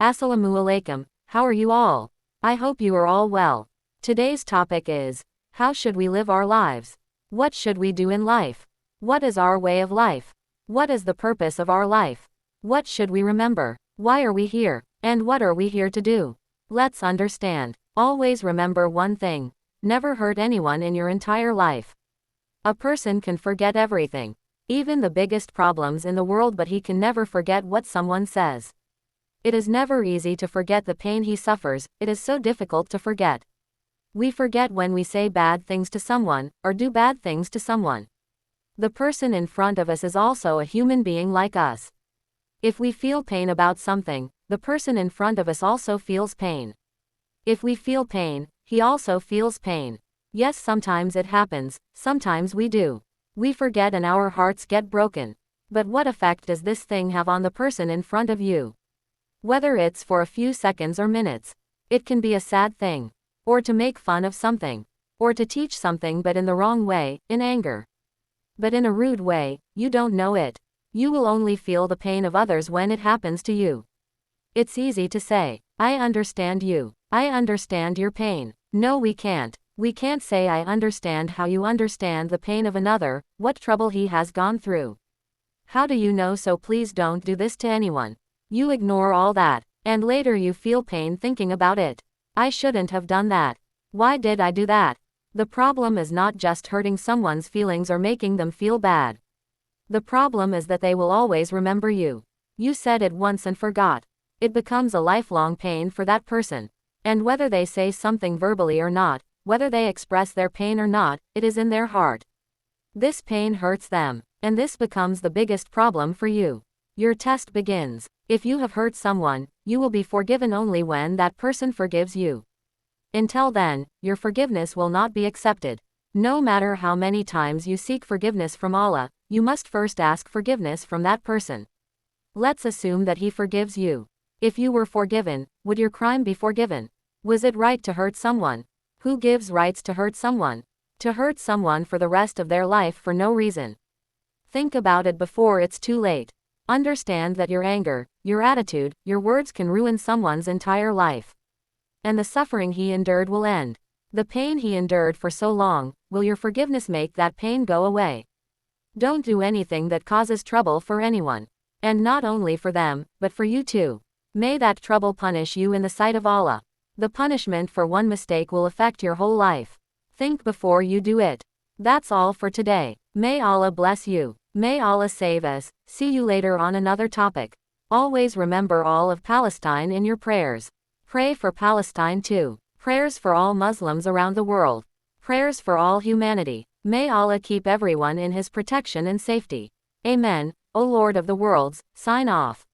Assalamu alaikum, how are you all? I hope you are all well. Today's topic is, how should we live our lives? What should we do in life? What is our way of life? What is the purpose of our life? What should we remember? Why are we here? And what are we here to do? Let's understand. Always remember one thing. Never hurt anyone in your entire life. A person can forget everything, even the biggest problems in the world, but he can never forget what someone says. It is never easy to forget the pain he suffers, it is so difficult to forget. We forget when we say bad things to someone, or do bad things to someone. The person in front of us is also a human being like us. If we feel pain about something, the person in front of us also feels pain. If we feel pain, he also feels pain. Yes, sometimes it happens, sometimes we do. We forget and our hearts get broken. But what effect does this thing have on the person in front of you? Whether it's for a few seconds or minutes, it can be a sad thing, or to make fun of something, or to teach something but in the wrong way, in anger. But in a rude way, you don't know it. You will only feel the pain of others when it happens to you. It's easy to say, I understand you. I understand your pain. No, we can't. We can't say I understand how you understand the pain of another, what trouble he has gone through. How do you know? So please don't do this to anyone. You ignore all that, and later you feel pain thinking about it. I shouldn't have done that. Why did I do that? The problem is not just hurting someone's feelings or making them feel bad. The problem is that they will always remember you. You said it once and forgot. It becomes a lifelong pain for that person. And whether they say something verbally or not, whether they express their pain or not, it is in their heart. This pain hurts them, and this becomes the biggest problem for you. Your test begins. If you have hurt someone, you will be forgiven only when that person forgives you. Until then, your forgiveness will not be accepted. No matter how many times you seek forgiveness from Allah, you must first ask forgiveness from that person. Let's assume that he forgives you. If you were forgiven, would your crime be forgiven? Was it right to hurt someone? Who gives rights to hurt someone? To hurt someone for the rest of their life for no reason. Think about it before it's too late. Understand that your anger, your attitude, your words can ruin someone's entire life. And the suffering he endured will end. The pain he endured for so long, will your forgiveness make that pain go away? Don't do anything that causes trouble for anyone. And not only for them, but for you too. May that trouble punish you in the sight of Allah. The punishment for one mistake will affect your whole life. Think before you do it. That's all for today. May Allah bless you. May Allah save us. See you later on another topic. Always remember all of Palestine in your prayers. Pray for Palestine too. Prayers for all Muslims around the world. Prayers for all humanity. May Allah keep everyone in His protection and safety. Amen. O Lord of the worlds, sign off.